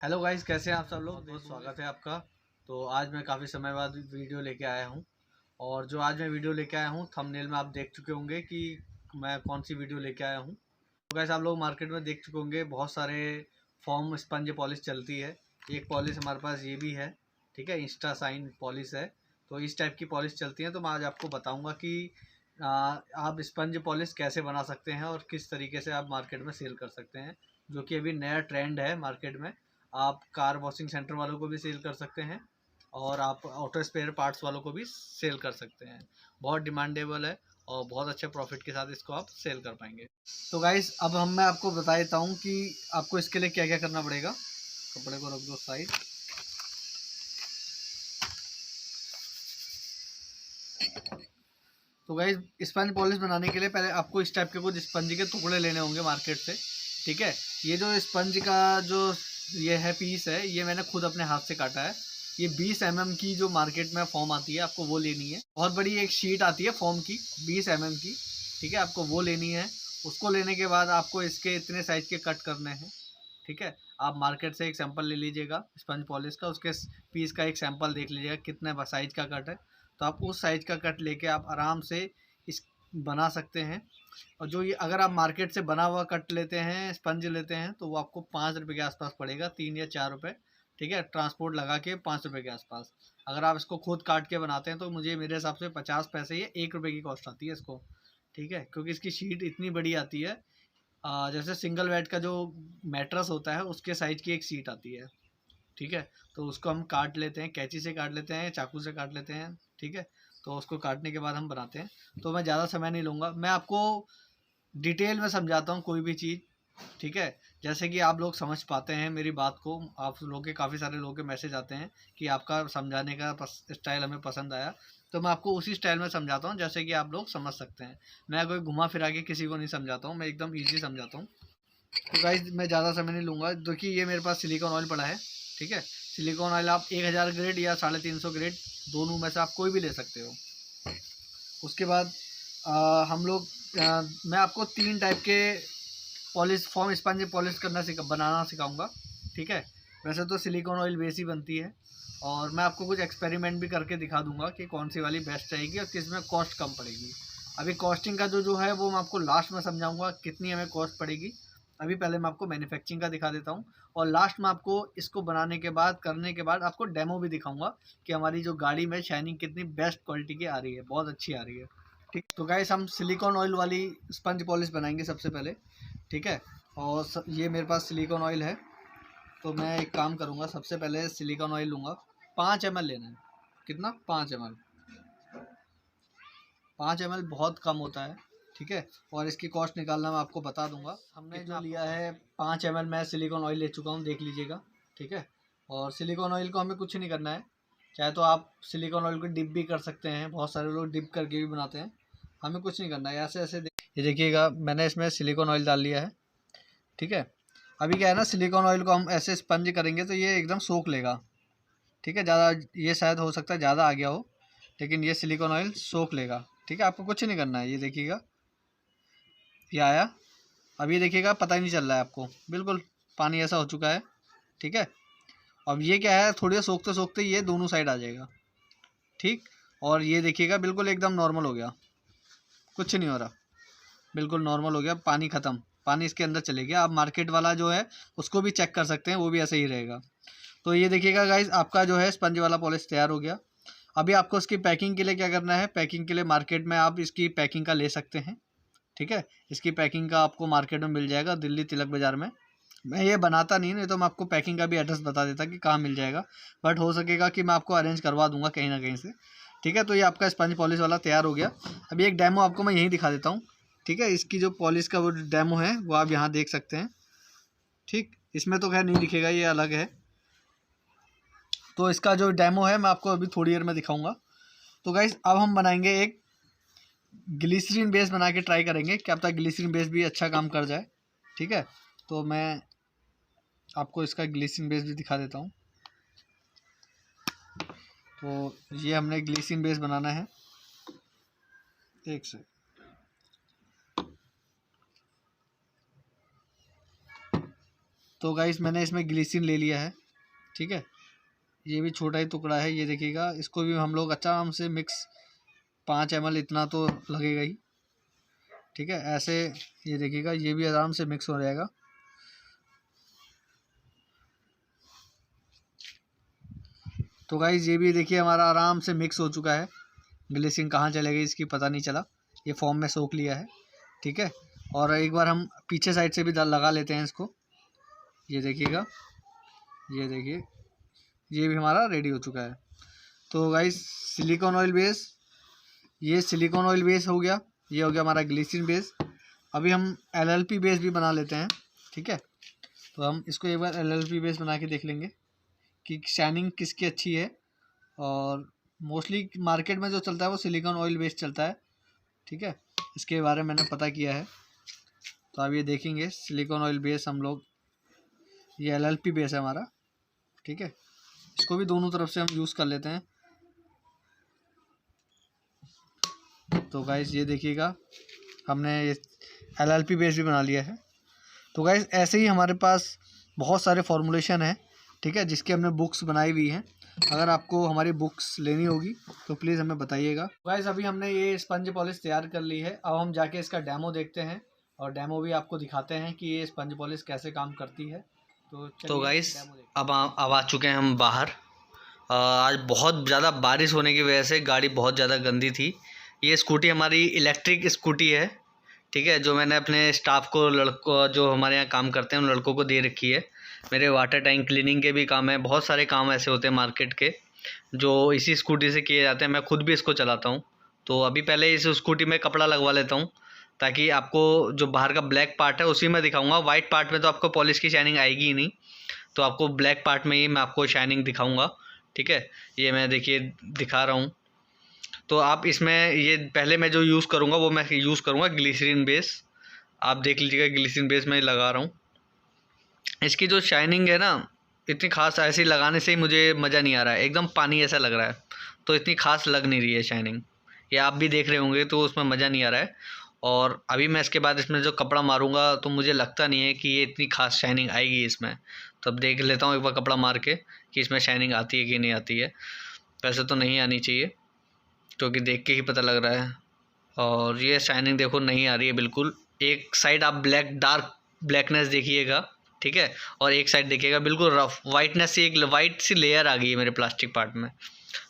Hello guys, कैसे हैं आप सब लोग। बहुत स्वागत है आपका। तो आज मैं काफ़ी समय बाद वीडियो लेके आया हूं। और जो आज मैं वीडियो लेके आया हूं, थंबनेल में आप देख चुके होंगे कि मैं कौन सी वीडियो लेके आया हूं। तो गाइस, आप लोग मार्केट में देख चुके होंगे बहुत सारे फॉर्म स्पंज पॉलिश चलती है। एक पॉलिश हमारे पास ये भी है, ठीक है, इंस्टा साइन पॉलिश है। तो इस टाइप की पॉलिश चलती है। तो मैं आज आपको बताऊँगा कि आप स्पंज पॉलिश कैसे बना सकते हैं और किस तरीके से आप मार्केट में सेल कर सकते हैं, जो कि अभी नया ट्रेंड है मार्केट में। आप कार वॉशिंग सेंटर वालों को भी सेल कर सकते हैं और आप ऑटो स्पेयर पार्ट्स वालों को भी सेल कर सकते हैं। बहुत डिमांडेबल है और बहुत अच्छे प्रॉफिट के साथ इसको आप सेल कर पाएंगे। तो गाइस, अब मैं आपको बता देता हूँ कि आपको इसके लिए क्या क्या करना पड़ेगा। कपड़े को रख दो साइड। तो गाइस, स्पंज पॉलिश बनाने के लिए पहले आपको इस टाइप के कुछ स्पंज के टुकड़े लेने होंगे मार्केट से, ठीक है। ये जो स्पंज का जो ये है पीस है, ये मैंने खुद अपने हाथ से काटा है। ये 20 की जो मार्केट में फॉर्म आती है, आपको वो लेनी है। बहुत बड़ी एक शीट आती है फॉर्म की, 20 की, ठीक है, आपको वो लेनी है। उसको लेने के बाद आपको इसके इतने साइज के कट करने हैं, ठीक है। आप मार्केट से एक सैंपल ले लीजिएगा स्पंज पॉलिश का, उसके पीस का एक सैंपल देख लीजिएगा कितने साइज का कट है। तो आप उस साइज का कट लेके आप आराम से इस बना सकते हैं। और जो ये अगर आप मार्केट से बना हुआ कट लेते हैं, स्पंज लेते हैं, तो वो आपको 5 रुपये के आसपास पड़ेगा, 3 या 4 रुपये, ठीक है, ट्रांसपोर्ट लगा के 5 रुपये के आसपास। अगर आप इसको खुद काट के बनाते हैं तो मेरे हिसाब से 50 पैसे या 1 रुपये की कॉस्ट आती है इसको, ठीक है, क्योंकि इसकी शीट इतनी बड़ी आती है। जैसे सिंगल बेड का जो मैट्रेस होता है उसके साइज की एक सीट आती है, ठीक है। तो उसको हम काट लेते हैं, कैंची से काट लेते हैं, चाकू से काट लेते हैं, ठीक है। तो उसको काटने के बाद हम बनाते हैं। तो मैं ज़्यादा समय नहीं लूँगा, मैं आपको डिटेल में समझाता हूँ कोई भी चीज़, ठीक है। जैसे कि आप लोग समझ पाते हैं मेरी बात को। आप लोगों के काफ़ी सारे लोगों के मैसेज आते हैं कि आपका समझाने का स्टाइल हमें पसंद आया। तो मैं आपको उसी स्टाइल में समझाता हूँ जैसे कि आप लोग समझ सकते हैं। मैं कोई घुमा फिरा के किसी को नहीं समझाता हूँ, मैं एकदम ईजी समझाता हूँ। तो गाइस, मैं ज़्यादा समय नहीं लूँगा। देखिए, ये मेरे पास सिलिकॉन ऑयल पड़ा है, ठीक है। सिलिकॉन ऑयल आप 1000 ग्रेड या 350 ग्रेड, दोनों में से आप कोई भी ले सकते हो। उसके बाद हम लोग मैं आपको 3 टाइप के पॉलिश फॉर्म स्पंज पॉलिश बनाना सिखाऊंगा, ठीक है। वैसे तो सिलिकॉन ऑयल बेस ही बनती है, और मैं आपको कुछ एक्सपेरिमेंट भी करके दिखा दूंगा कि कौन सी वाली बेस्ट रहेगी और किस में कॉस्ट कम पड़ेगी। अभी कॉस्टिंग का जो है वो मैं आपको लास्ट में समझाऊंगा कितनी हमें कॉस्ट पड़ेगी। अभी पहले मैं आपको मैन्युफैक्चरिंग का दिखा देता हूँ, और लास्ट में आपको इसको बनाने के बाद करने के बाद आपको डेमो भी दिखाऊंगा कि हमारी जो गाड़ी में शाइनिंग कितनी बेस्ट क्वालिटी की आ रही है, बहुत अच्छी आ रही है, ठीक। तो गाइस, हम सिलिकॉन ऑयल वाली स्पंज पॉलिश बनाएंगे सबसे पहले, ठीक है। और ये मेरे पास सिलिकॉन ऑयल है। तो मैं एक काम करूँगा, सबसे पहले सिलिकॉन ऑयल लूँगा। 5 ml लेना है। कितना? 5 ml। 5 ml बहुत कम होता है, ठीक है। और इसकी कॉस्ट निकालना मैं आपको बता दूंगा। हमने जो लिया है 5 ml, मैं सिलिकॉन ऑयल ले चुका हूँ, देख लीजिएगा, ठीक है। और सिलिकॉन ऑयल को हमें कुछ नहीं करना है। चाहे तो आप सिलिकॉन ऑयल को डिप भी कर सकते हैं, बहुत सारे लोग डिप करके भी बनाते हैं। हमें कुछ नहीं करना है, ऐसे ऐसे ये देखिएगा, मैंने इसमें सिलिकॉन ऑयल डाल लिया है, ठीक है। अभी क्या है ना, सिलिकॉन ऑयल को हम ऐसे स्पंज करेंगे तो ये एकदम सोख लेगा, ठीक है। ज़्यादा ये शायद हो सकता है ज़्यादा आ गया हो, लेकिन ये सिलिकॉन ऑयल सोख लेगा, ठीक है। आपको कुछ नहीं करना है, ये देखिएगा, ये आया। अब ये देखिएगा, पता ही नहीं चल रहा है आपको, बिल्कुल पानी ऐसा हो चुका है, ठीक है। अब ये क्या है, थोड़ी देर सोखते सोखते ये दोनों साइड आ जाएगा, ठीक। और ये देखिएगा, बिल्कुल एकदम नॉर्मल हो गया, कुछ नहीं हो रहा, बिल्कुल नॉर्मल हो गया, पानी ख़त्म, पानी इसके अंदर चले गया। आप मार्केट वाला जो है उसको भी चेक कर सकते हैं, वो भी ऐसे ही रहेगा। तो ये देखिएगा गाइस, आपका जो है स्पंज वाला पॉलिश तैयार हो गया। अभी आपको इसकी पैकिंग के लिए क्या करना है, पैकिंग के लिए मार्केट में आप इसकी पैकिंग का ले सकते हैं, ठीक है। इसकी पैकिंग का आपको मार्केट में मिल जाएगा, दिल्ली तिलक बाज़ार में। मैं ये बनाता नहीं तो मैं आपको पैकिंग का भी एड्रेस बता देता कि कहाँ मिल जाएगा, बट हो सकेगा कि मैं आपको अरेंज करवा दूंगा कहीं ना कहीं से, ठीक है। तो ये आपका स्पंज पॉलिश वाला तैयार हो गया। अभी एक डेमो आपको मैं यहीं दिखा देता हूँ, ठीक है। इसकी जो पॉलिश का वो डेमो है वो आप यहाँ देख सकते हैं, ठीक। इसमें तो खैर नहीं दिखेगा, ये अलग है। तो इसका जो डेमो है मैं आपको अभी थोड़ी देर में दिखाऊंगा। तो गाइस, अब हम बनाएंगे एक ग्लिसरीन बेस बना के ट्राई करेंगे, क्या पता ग्लिसरीन बेस भी अच्छा काम कर जाए, ठीक है। तो मैं आपको इसका ग्लिसरीन बेस भी दिखा देता हूँ। तो ये हमने ग्लिसरीन बेस बनाना है, एक से तो गाइस मैंने इसमें ग्लिसरीन ले लिया है, ठीक है। ये भी छोटा ही टुकड़ा है, ये देखिएगा। इसको भी हम लोग आराम से मिक्स 5 ml इतना तो लगेगा ही, ठीक है। ऐसे ये देखिएगा, ये भी आराम से मिक्स हो जाएगा। तो गाइस ये भी देखिए हमारा आराम से मिक्स हो चुका है। ग्लिसरीन कहाँ चलेगी इसकी पता नहीं चला, ये फॉर्म में सोख लिया है, ठीक है। और एक बार हम पीछे साइड से भी लगा लेते हैं इसको। ये देखिएगा, ये देखिए, ये भी हमारा रेडी हो चुका है। तो गाइस सिलिकॉन ऑयल बेस, ये सिलिकॉन ऑयल बेस हो गया, ये हो गया हमारा ग्लिसरीन बेस। अभी हम LLP बेस भी बना लेते हैं, ठीक है। तो हम इसको एक बार LLP बेस बना के देख लेंगे कि शाइनिंग किसकी अच्छी है। और मोस्टली मार्केट में जो चलता है वो सिलिकॉन ऑयल बेस चलता है, ठीक है। इसके बारे में मैंने पता किया है। तो आप ये देखेंगे सिलिकॉन ऑयल बेस हम लोग, ये LLP बेस है हमारा, ठीक है। इसको भी दोनों तरफ से हम यूज़ कर लेते हैं। तो गाइस ये देखिएगा, हमने ये LLP बेस भी बना लिया है। तो गाइस ऐसे ही हमारे पास बहुत सारे फॉर्मुलेशन हैं, ठीक है, जिसकी हमने बुक्स बनाई हुई हैं। अगर आपको हमारी बुक्स लेनी होगी तो प्लीज़ हमें बताइएगा। गाइस अभी हमने ये स्पंज पॉलिश तैयार कर ली है। अब हम जाके इसका डेमो देखते हैं और डेमो भी आपको दिखाते हैं कि ये स्पंज पॉलिश कैसे काम करती है। तो गाइस अब आ चुके हैं हम बाहर। आज बहुत ज़्यादा बारिश होने की वजह से गाड़ी बहुत ज़्यादा गंदी थी। ये स्कूटी हमारी इलेक्ट्रिक स्कूटी है, ठीक है, जो मैंने अपने स्टाफ को, लड़कों जो हमारे यहाँ काम करते हैं उन लड़कों को दे रखी है। मेरे वाटर टैंक क्लीनिंग के भी काम है, बहुत सारे काम ऐसे होते हैं मार्केट के जो इसी स्कूटी से किए जाते हैं। मैं खुद भी इसको चलाता हूँ। तो अभी पहले इस स्कूटी में कपड़ा लगवा लेता हूँ ताकि आपको जो बाहर का ब्लैक पार्ट है उसी में दिखाऊंगा। वाइट पार्ट में तो आपको पॉलिश की शाइनिंग आएगी ही नहीं, तो आपको ब्लैक पार्ट में ही मैं आपको शाइनिंग दिखाऊंगा, ठीक है। ये मैं देखिए दिखा रहा हूँ। तो आप इसमें ये पहले मैं जो यूज़ करूँगा वो मैं यूज़ करूँगा ग्लिसरीन बेस। आप देख लीजिएगा, ग्लिसरीन बेस मैं लगा रहा हूँ। इसकी जो शाइनिंग है ना, इतनी खास ऐसे लगाने से ही मुझे मज़ा नहीं आ रहा है, एकदम पानी ऐसा लग रहा है, तो इतनी खास लग नहीं रही है शाइनिंग। ये आप भी देख रहे होंगे तो उसमें मज़ा नहीं आ रहा है। और अभी मैं इसके बाद इसमें जो कपड़ा मारूंगा तो मुझे लगता नहीं है कि ये इतनी खास शाइनिंग आएगी इसमें। तो अब देख लेता हूँ एक बार कपड़ा मार के कि इसमें शाइनिंग आती है कि नहीं आती है। वैसे तो नहीं आनी चाहिए क्योंकि देख के ही पता लग रहा है। और ये शाइनिंग देखो नहीं आ रही है बिल्कुल। एक साइड आप डार्क ब्लैकनेस देखिएगा, ठीक है, और एक साइड देखिएगा बिल्कुल रफ वाइटनेस से, एक वाइट सी लेयर आ गई है मेरे प्लास्टिक पार्ट में।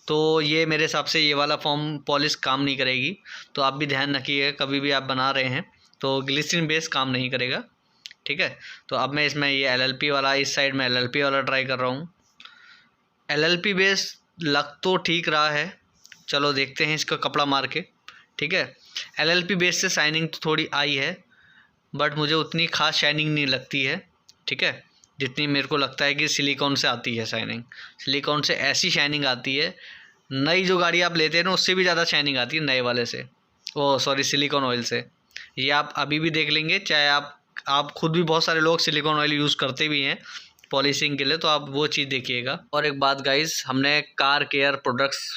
तो ये मेरे हिसाब से ये वाला फॉर्म पॉलिश काम नहीं करेगी। तो आप भी ध्यान रखिए कभी भी आप बना रहे हैं तो ग्लिसरीन बेस काम नहीं करेगा, ठीक है। तो अब मैं इसमें ये LLP वाला, इस साइड में LLP वाला ट्राई कर रहा हूँ। LLP बेस लग तो ठीक रहा है, चलो देखते हैं इसका कपड़ा मार के, ठीक है। LLP बेस से शाइनिंग तो थोड़ी आई है बट मुझे उतनी खास शाइनिंग नहीं लगती है, ठीक है, जितनी मेरे को लगता है कि सिलिकॉन से आती है शाइनिंग। सिलिकॉन से ऐसी शाइनिंग आती है, नई जो गाड़ी आप लेते हैं ना उससे भी ज़्यादा शाइनिंग आती है नए वाले से, ओ सॉरी सिलिकॉन ऑयल से। ये आप अभी भी देख लेंगे, चाहे आप खुद भी, बहुत सारे लोग सिलिकॉन ऑयल यूज़ करते भी हैं पॉलिशिंग के लिए, तो आप वो चीज़ देखिएगा। और एक बात गाइस, हमने कार केयर प्रोडक्ट्स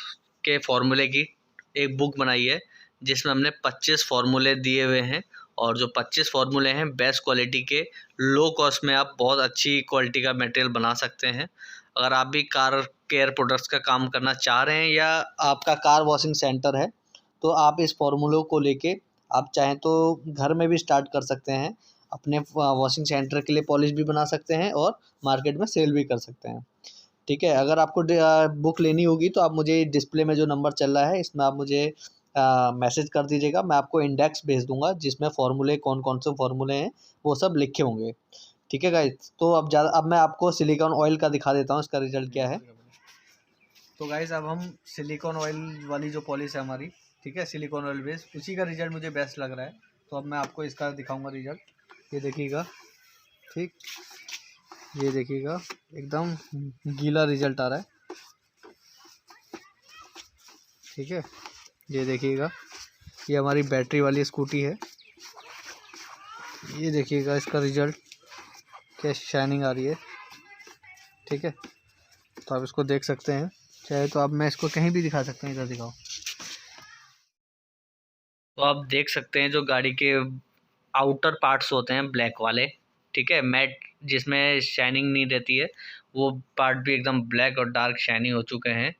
के फॉर्मूले की एक बुक बनाई है जिसमें हमने 25 फार्मूले दिए हुए हैं। और जो 25 फार्मूले हैं बेस्ट क्वालिटी के, लो कॉस्ट में आप बहुत अच्छी क्वालिटी का मटेरियल बना सकते हैं। अगर आप भी कार केयर प्रोडक्ट्स का काम करना चाह रहे हैं या आपका कार वॉशिंग सेंटर है तो आप इस फार्मूलों को लेके आप चाहें तो घर में भी स्टार्ट कर सकते हैं। अपने वॉशिंग सेंटर के लिए पॉलिश भी बना सकते हैं और मार्केट में सेल भी कर सकते हैं, ठीक है। अगर आपको बुक लेनी होगी तो आप मुझे डिस्प्ले में जो नंबर चल रहा है इसमें आप मुझे मैसेज कर दीजिएगा। मैं आपको इंडेक्स भेज दूंगा जिसमें फार्मूले कौन कौन से फार्मूले हैं वो सब लिखे होंगे, ठीक है गाइस। तो अब मैं आपको सिलिकॉन ऑयल का दिखा देता हूँ इसका रिजल्ट क्या है। तो गाइस अब हम सिलिकॉन ऑयल वाली जो पॉलिश है हमारी, ठीक है, सिलिकॉन ऑयल बेस, उसी का रिजल्ट मुझे बेस्ट लग रहा है। तो अब मैं आपको इसका दिखाऊंगा रिजल्ट। ये देखिएगा, ठीक, ये देखिएगा एकदम गीला रिजल्ट आ रहा है, ठीक है। ये देखिएगा, ये हमारी बैटरी वाली स्कूटी है। ये देखिएगा इसका रिजल्ट, क्या शाइनिंग आ रही है, ठीक है। तो आप इसको देख सकते हैं, चाहे तो आप, मैं इसको कहीं भी दिखा सकते हैं, इधर दिखाओ। तो आप देख सकते हैं जो गाड़ी के आउटर पार्ट्स होते हैं ब्लैक वाले, ठीक है, मैट जिसमें शाइनिंग नहीं रहती है, वो पार्ट भी एकदम ब्लैक और डार्क शाइनिंग हो चुके हैं।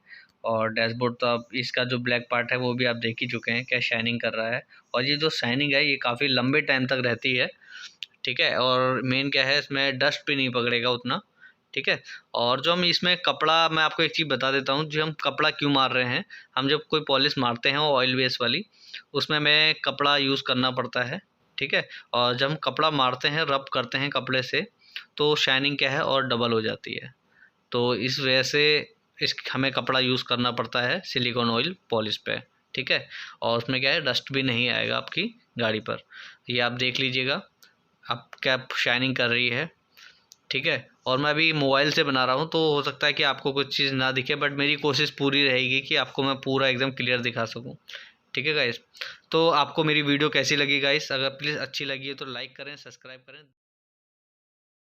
और डैशबोर्ड तो अब इसका जो ब्लैक पार्ट है वो भी आप देख ही चुके हैं क्या शाइनिंग कर रहा है। और ये जो शाइनिंग है ये काफ़ी लंबे टाइम तक रहती है, ठीक है। और मेन क्या है, इसमें डस्ट भी नहीं पकड़ेगा उतना, ठीक है। और जो हम इसमें कपड़ा, मैं आपको एक चीज़ बता देता हूँ, जो हम कपड़ा क्यों मार रहे हैं। हम जब कोई पॉलिश मारते हैं ऑयल बेस वाली, उसमें हमें कपड़ा यूज़ करना पड़ता है, ठीक है। और जब हम कपड़ा मारते हैं, रब करते हैं कपड़े से, तो शाइनिंग क्या है और डबल हो जाती है। तो इस वजह से इस हमें कपड़ा यूज़ करना पड़ता है सिलिकॉन ऑयल पॉलिश पे, ठीक है। और उसमें क्या है, डस्ट भी नहीं आएगा आपकी गाड़ी पर। ये आप देख लीजिएगा आप क्या शाइनिंग कर रही है, ठीक है। और मैं अभी मोबाइल से बना रहा हूँ तो हो सकता है कि आपको कुछ चीज़ ना दिखे, बट मेरी कोशिश पूरी रहेगी कि आपको मैं पूरा एकदम क्लियर दिखा सकूँ, ठीक है गाइस। तो आपको मेरी वीडियो कैसी लगी गाइस, अगर प्लीज़ अच्छी लगी है तो लाइक करें, सब्सक्राइब करें।